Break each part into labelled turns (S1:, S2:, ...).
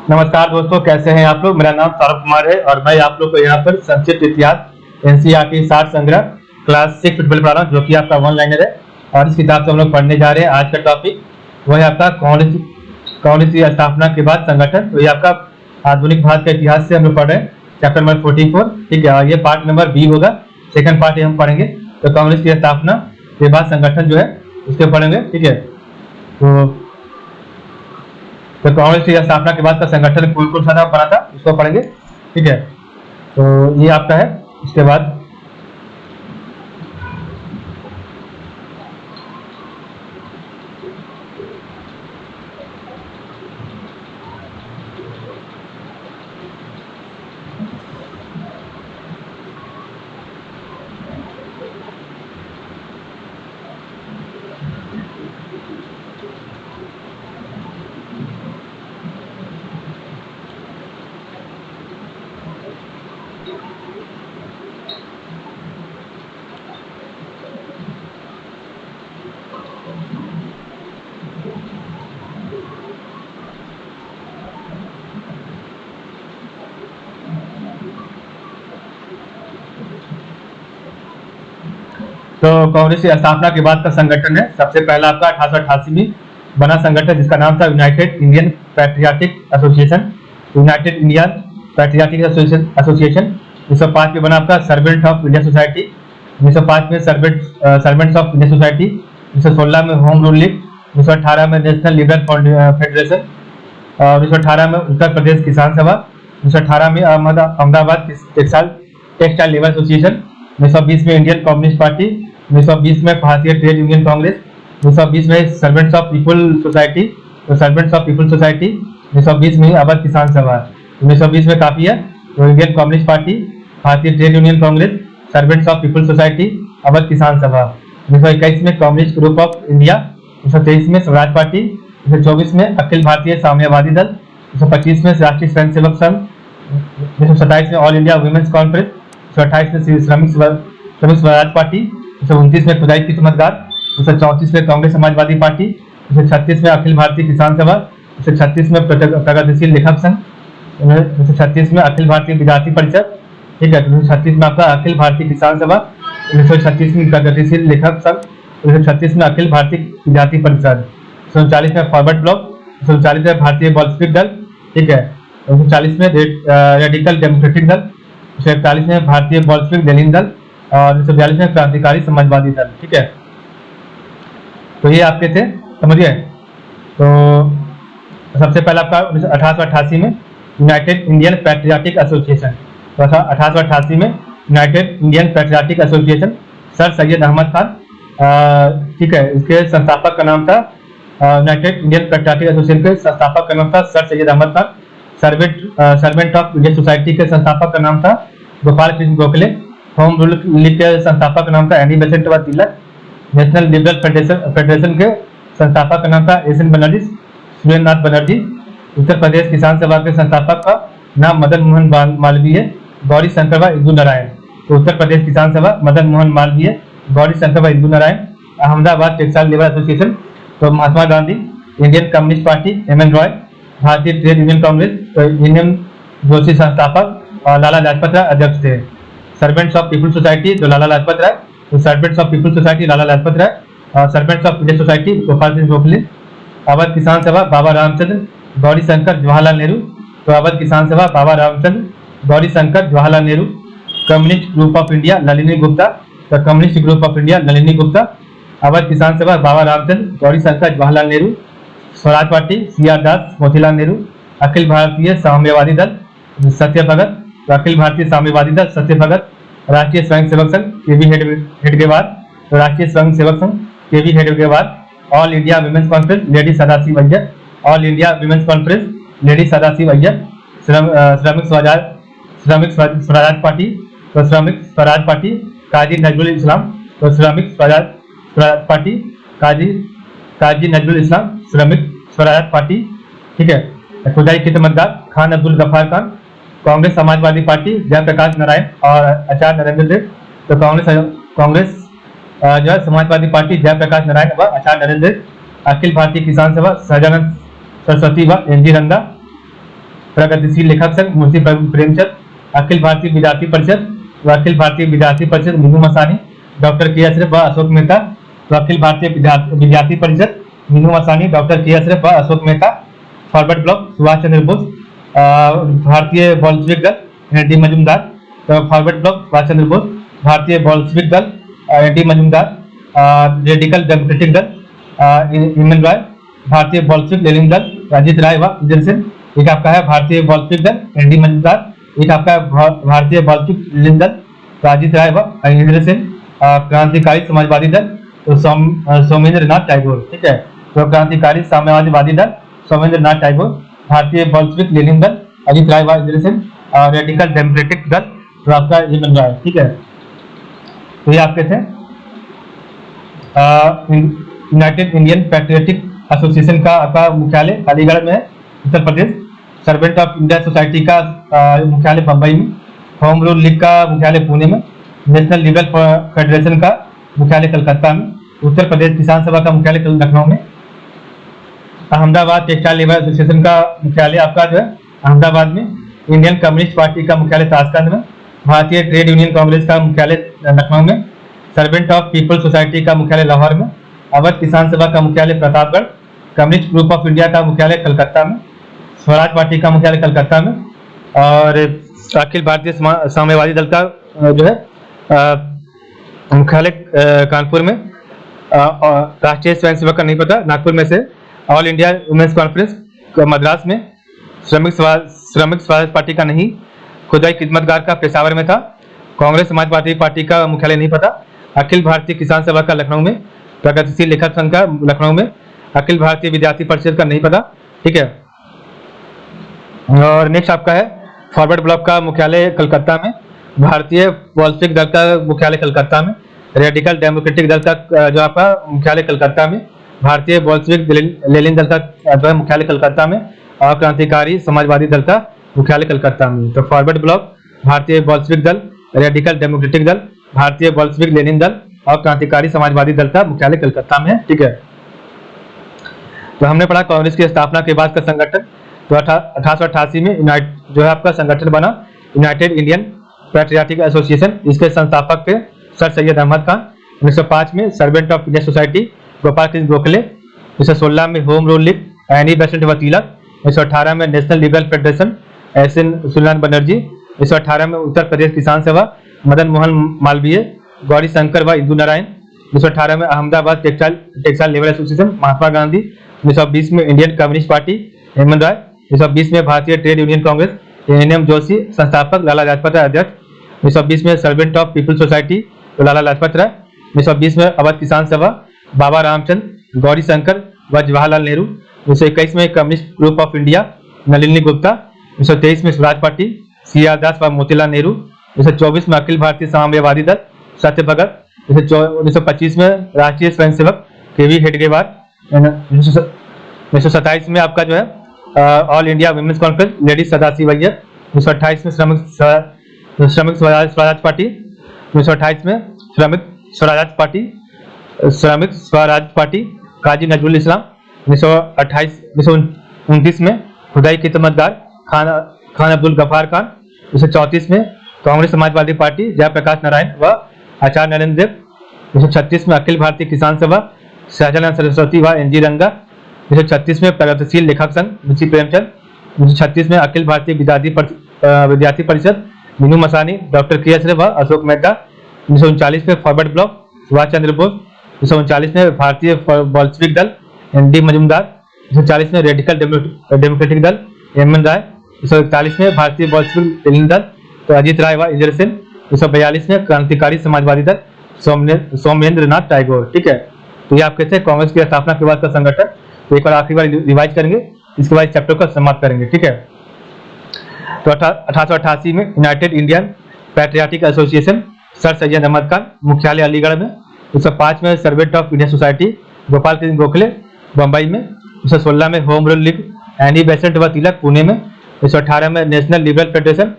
S1: नमस्कार दोस्तों, कैसे हैं आप लोग। मेरा नाम सौरभ कुमार है और मैं आप लोग को यहाँ पर संक्षिप्त इतिहास एनसीईआरटी सार संग्रह क्लास 6 फुटबॉल पढ़ा रहा हूँ, जो कि आपका वन लाइनर है। और इस किताब से हम लोग पढ़ने जा रहे हैं। आज का टॉपिक वो है आपका कांग्रेस की स्थापना के बाद संगठन। तो ये आपका आधुनिक भारत का इतिहास से हम लोग पढ़ रहे हैं, चैप्टर नंबर 44। ठीक है, और ये पार्ट नंबर बी होगा, सेकंड पार्ट हम पढ़ेंगे। तो कांग्रेस की स्थापना के बाद संगठन जो है उसके पढ़ेंगे। ठीक है, तो कांग्रेस की स्थापना के बाद का संगठन कौन सा बना था उसको पढ़ेंगे। ठीक है, तो ये आपका है। उसके बाद तो कांग्रेस की स्थापना के बाद का संगठन है, सबसे पहला आपका 1888 में बना संगठन जिसका नाम था United Indian Patriotic association. United Indian Patriotic association 1905 में बना आपका सर्वेंट ऑफ इंडिया सोसाइटी। 1905 में सर्वेंट्स ऑफ इंडिया सोसाइटी। 1916 में होम रूल लीग। 1918 में नेशनल लिबरल फेडरेशन। 1918 में उत्तर प्रदेश किसान सभा। 1918 में अहमदाबाद टेक्सटाइल लेबर एसोसिएशन। 1920 में इंडियन कम्युनिस्ट पार्टी। 1920 में भारतीय ट्रेड यूनियन कांग्रेस। 1920 में सर्वेंट्स ऑफ पीपल सोसाइटी। 1920 में अवध किसान सभा। 1920 में काफी है, तो इंडियन कम्युनिस्ट पार्टी, भारतीय trade union Congress, servants of people society, Awadh Kisan सभा। 1921 में कम्युनिस्ट ग्रुप ऑफ इंडिया। 1923 में स्वराज पार्टी। 1924 में अखिल भारतीय साम्यवादी दल। 1925 में राष्ट्रीय स्वयंसेवक संघ। 1927 में ऑल इंडिया वुमेन्स कॉन्फ्रेंस। 1928 में श्रमिक स्वराज पार्टी। 1929 में खुदाई की चमत्कार। 1934 में कांग्रेस समाजवादी पार्टी। 1936 में अखिल भारतीय किसान सभा। 1936 में प्रगतिशील लेखक संघ। 1936 में अखिल भारतीय विद्यार्थी परिषद। ठीक है, 1936 में आपका अखिल भारतीय किसान सभा। 1936 में प्रगतिशील लेखक संघ। 1936 में अखिल भारतीय विद्यार्थी परिषद। 1939 में फॉरवर्ड ब्लॉक। 1939 में भारतीय बॉल्शेविक दल। ठीक है, 1940 में रेडिकल डेमोक्रेटिक दल। 1941 में भारतीय बॉल्शेविक लेनिन दल और 1942 में क्रांतिकारी समाजवादी दल। ठीक है, तो ये आपके थे, समझिए। तो सबसे पहला आपका 1888 में यूनाइटेड इंडियन पैट्रियाटिक एसोसिएशन। तो 1888 में United Indian Patriotic Association, sir Syed Ahmad Khan. ठीक है, इसके संस्थापक का नाम था यूनाइटेड इंडियन पैट्रियाटिक एसोसिएशन के संस्थापक का नाम था sir Syed Ahmad Khan. Servant of India Society के संस्थापक का नाम था Gopal Krishna Gokhale. Home rule League के संस्थापक का नाम था Annie Besant Tilak. National liberal Federation के संस्थापक का नाम था एस.एन. बनर्जी, सुरेंद्रनाथ बनर्जी। उत्तर प्रदेश किसान सभा के संस्थापक का नाम मदन मोहन मालवीय, गौरी शंकर व इंदु नारायण। तो उत्तर प्रदेश किसान सभा मदन मोहन मालवीय, गौरी शंकर व Indu Narayan. Ahmedabad textile labour association तो Mahatma Gandhi. Indian communist party M N. Roy. Bharatiya trade union Congress तो एन.एम. जोशी संस्थापक और लाला लाजपत राय अध्यक्ष थे। सर्वेंट्स ऑफ पीपल सोसाइटी तो लाला लाजपत राय। तो servants of people society Lala Lajpat Rai और servants of India society Gopal Krishna Gokhale. Awadh Kisan Sabha Baba Ramchandra, Gauri Shankar, Jawaharlal Nehru. तो Awadh Kisan Sabha Baba Ramchandra, Gauri Shankar, Jawaharlal Nehru. Communist group of India Nalini Gupta. तो communist group of India Nalini Gupta. Awadh Kisan Sabha Baba Ramchandra, Gauri Shankar, Jawaharlal Nehru. Swaraj party C R. Das, Motilal Nehru. Akhil Bharatiya Samyavadi दल सत्य भगत। तो अखिल भारतीय साम्यवादी दल सत्य भगत। राष्ट्रीय स्वयंसेवक संघ के.वी. हेडगेवार। तो Rashtriya Swayamsevak Sangh K V. Hedgewar. All India women's conference lady Sadashiv Iyer. All India women's conference lady Sadashiv Iyer. Shramik Swaraj party तो श्रमिक स्वराज पार्टी काजी नजरुल इस्लाम। तो श्रमिक स्वराज पार्टी काजी नजरुल इस्लाम, श्रमिक स्वराज पार्टी। ठीक है, खुदाई के चमत्कार खान अब्दुल गफ्फार खान। कांग्रेस समाजवादी पार्टी जयप्रकाश नारायण और आचार्य नरेंद्र देव। तो कांग्रेस जो है समाजवादी पार्टी जयप्रकाश नारायण व आचार्य नरेंद्र देव। अखिल भारतीय किसान सभा सहजानंद सरस्वती व एन.जी. रंगा। प्रगतिशील लेखक संघ मुंशी प्रेमचंद, अखिल भारतीय विद्यार्थी परिषद व अखिल भारतीय विद्यार्थी परिषद मीनू मसानी, डॉक्टर के अशरफ व अशोक मेहता, तो अखिल भारतीय विद्यार्थी परिषद मीनू मसानी, डॉक्टर के अशरफ व Ashok Mehta. Forward bloc Subhash Chandra Bose, Bharatiya Bolshevik दल एन डी मजूमदार, तो forward bloc Subhash Chandra Bose, Bharatiya Bolshevik दल N D Majumdar. Radical democratic दल इमन रॉय, भारतीय बोल्शेविक लेनिन दल अजित राय व इंद्र सेन। एक आपका है भारतीय बोल्शेविक दल एन डी मजूमदार, एक आपका भारतीय बोल्शेविक लेनिन दल अजित राय व इंद्र सेन। क्रांतिकारी समाजवादी दल तो सोमेंद्र नाथ टैगोर, ठीक है। तो क्रांतिकारी साम्यवादी दल सोमेंद्र नाथ टैगोर, भारतीय बोल्शेविक लेनिन दल अजित राय व इंद्र सेन, और रेडिकल डेमोक्रेटिक दल तो आपका ये बन रहा है, ठीक है। तो ये आपके थे यूनाइटेड इंडियन पैट्रियोटिक एसोसिएशन का आपका मुख्यालय अलीगढ़ में है, Uttar Pradesh. Servant of India society का मुख्यालय बंबई में, होम रूल लीग का मुख्यालय पुणे में, नेशनल लिबरल फेडरेशन का मुख्यालय कलकत्ता में, उत्तर प्रदेश किसान सभा का मुख्यालय लखनऊ में, अहमदाबाद टेक्सटाइल लेबर एसोसिएशन का मुख्यालय आपका जो है अहमदाबाद में, इंडियन कम्युनिस्ट पार्टी का मुख्यालय ताशकंद में, भारतीय ट्रेड यूनियन कांग्रेस का मुख्यालय लखनऊ में, सर्वेंट ऑफ पीपल सोसाइटी का मुख्यालय लाहौर में, अवध किसान सभा का मुख्यालय Pratapgarh, communist group of India का मुख्यालय कलकत्ता में, स्वराज पार्टी का मुख्यालय कलकत्ता में, और अखिल भारतीय साम्यवादी दल का जो है मुख्यालय कानपुर में, राष्ट्रीय स्वयं सेवक का नहीं पता नागपुर में से, all India women's conference Madras में, श्रमिक स्वराज पार्टी का नहीं, खुदाई खिदमतगार का पेशावर में था, कांग्रेस समाजवादी पार्टी का मुख्यालय नहीं पता, अखिल भारतीय किसान सभा का लखनऊ में, प्रगतिशील लेखक संघ का लखनऊ में, अखिल भारतीय विद्यार्थी परिषद का नहीं पता, ठीक है। और नेक्स्ट आपका है फॉरवर्ड ब्लॉक का मुख्यालय कलकत्ता में, भारतीय बोल्शेविक दल का मुख्यालय कलकत्ता में, रेडिकल डेमोक्रेटिक दल का जो आपका मुख्यालय कलकत्ता में, भारतीय बोल्शेविक लेनिन दल का जो है मुख्यालय कलकत्ता में, और क्रांतिकारी समाजवादी दल का मुख्यालय कलकत्ता में। तो फॉरवर्ड ब्लॉक भारतीय बोल्शेविक दल, रेडिकल डेमोक्रेटिक दल, भारतीय बोल्शेविक लेनिन दल और क्रांतिकारी समाजवादी दल का मुख्यालय कलकत्ता में है, ठीक है। तो हमने पढ़ा कांग्रेस की स्थापना के बाद का संगठन। तो 1888 में जो है आपका संगठन बना यूनाइटेड इंडियन पैट्रियोटिक एसोसिएशन। इसके संस्थापक थे सर सैयद अहमद खान। 1905 में servant of India society Gopal Krishna Gokhale. 1916 में home rule league Annie Besant व तिलक। 1918 में national liberal federation S N सुलेमान बनर्जी। 1918 में उत्तर प्रदेश किसान सभा मदन मोहन मालवीय, गौरी शंकर व इंदु नारायण। 1918 में Ahmedabad textile labour association Mahatma Gandhi. 1920 में Indian communist party Hemant Rai. 1920 में Bharatiya trade union congress N Joshi संस्थापक, लाला लाजपत राय अध्यक्ष। 1920 में सर्वेंट ऑफ पीपल सोसाइटी तो लाला लाजपत राय। 1920 में अवध किसान सभा बाबा रामचंद्र, गौरी शंकर व जवाहरलाल नेहरू। 1921 में communist group of India Nalini Gupta. 1923 में स्वराज पार्टी सी.आर. दास व मोतीलाल नेहरू। 1924 में अखिल भारतीय साम्यवादी दल सत्य भगत। 1925 में राष्ट्रीय स्वयंसेवक के.वी. हेडगेवार। 1927 में आपका जो है all India women's conference ladies Sadashiv Iyer. 1928 में श्रमिक स्वराज पार्टी। 1928 में श्रमिक स्वराज पार्टी काजी नजरुल इस्लाम। 1929 में खुदाई खिदमतगार खान अब्दुल गफ्फार खान। 1934 में कांग्रेस समाजवादी पार्टी जयप्रकाश नारायण व आचार्य नरेंद्र देव। 1936 में अखिल भारतीय किसान सभा शाहजालाल सरस्वती व एन जी रंगा। 1936 में प्रगतिशील लेखक संघ मुंशी प्रेमचंद। 1936 में अखिल भारतीय विद्यार्थी परिषद मीनू मसानी, डॉक्टर के एस व अशोक मेहता। 1939 में फॉरवर्ड ब्लॉक सुभाष चंद्र बोस। 1939 में भारतीय बोल्शेविक दल एन डी मजूमदार। 1940 में रेडिकल डेमोक्रेटिक दल हेमंत राय। 1941 में भारतीय बोल्शेविक लेनिन दल तो अजित राय व इंद्र सेन। 1942 में क्रांतिकारी समाजवादी दल सोमेंद्र नाथ टैगोर, ठीक है। तो ये आपके थे कांग्रेस की स्थापना के बाद का संगठन। तो एक बार आखिरी बार रिवाइज करेंगे, इसके बाद चैप्टर का समाप्त करेंगे, ठीक है। तो 1888 में United Indian patriotic association sir Syed Ahmad Khan, मुख्यालय अलीगढ़ में। 1905 में servant of India society Gopal Krishna Gokhale Bombay में। 1916 में home rule league Annie Besant व तिलक पुणे में। 1918 में national liberal federation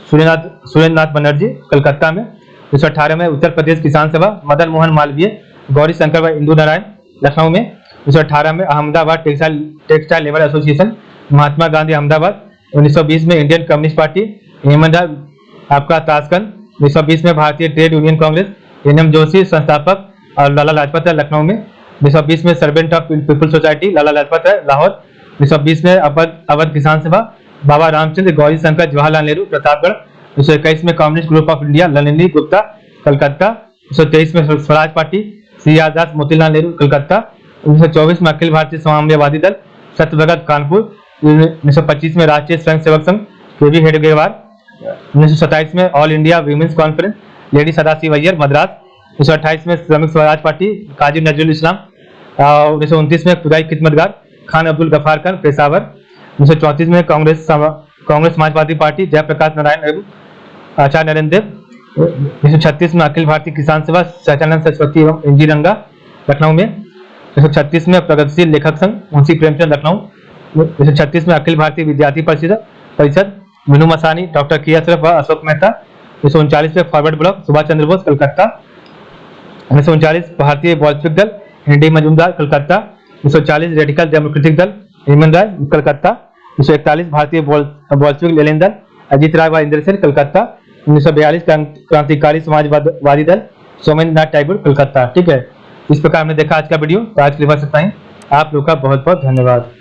S1: Surendranath Banerjee Calcutta में। 1918 में उत्तर प्रदेश किसान सभा मदन मोहन मालवीय, गौरी शंकर व इंदु नारायण लखनऊ में। 1918 में Ahmedabad textile labour association Mahatma Gandhi Ahmedabad, 1920 में इंडियन कम्युनिस्ट पार्टी, हेमंत राय आपका ताशकंद। 1920 में भारतीय ट्रेड यूनियन कांग्रेस, एन.एम. जोशी संस्थापक और लाला लाजपत राय लखनऊ में। 1920 में servant of people society, Lala Lajpat Rai Lahore. 1920 में अवध किसान सभा, बाबा रामचंद्र, गौरी शंकर, जवाहरलाल नेहरू प्रतापगढ़। 1921 में communist group of India, Nalini Gupta Calcutta. 1923 में स्वराज पार्टी, सी आर दास, मोतीलाल नेहरू कलकत्ता। 1924 में अखिल भारतीय समाजवादी दल, सत्यव्रत कानपुर। 1925 में राष्ट्रीय स्वयं सेवक संघ, के वी हेडगेवार। 1927 में all India women's conference, lady Sadashiv Iyer Madras. 1928 में श्रमिक स्वराज पार्टी, काजी नजरुल इस्लाम। 1929 में खुदाई खिदमतगार, खान अब्दुल गफार खान पेशावर। 1934 में कांग्रेस समाजवादी पार्टी, जयप्रकाश नारायण एवं आचार्य नरेंद्र देव। 1936 में अखिल भारतीय किसान सभा, सच्चिदानंद सरस्वती एवं एन जी रंगा लखनऊ में। 1936 में प्रगतिशील लेखक संघ, मुंशी प्रेमचंद लखनऊ। 1936 में अखिल भारतीय विद्यार्थी परिषद, मीनू मसानी, डॉक्टर के अशरफ व अशोक मेहता। 1939 में forward bloc, Subhash Chandra Bose Calcutta. 1939 Bharatiya Bolshevik दल, N D Majumdar Calcutta. 1940 radical democratic दल, हेमंत राय कलकत्ता। 1941 भारतीय बॉल्शेविक लेनिन दल, अजीत राय व इंद्र सेन कलकत्ता। 1942 क्रांतिकारी समाजवादी दल, सोमेंद्र नाथ टैगोर कलकत्ता। ठीक है, इस प्रकार हमने देखा आज का वीडियो। तो आज के लिए बस इतना ही। आप लोग का बहुत बहुत धन्यवाद।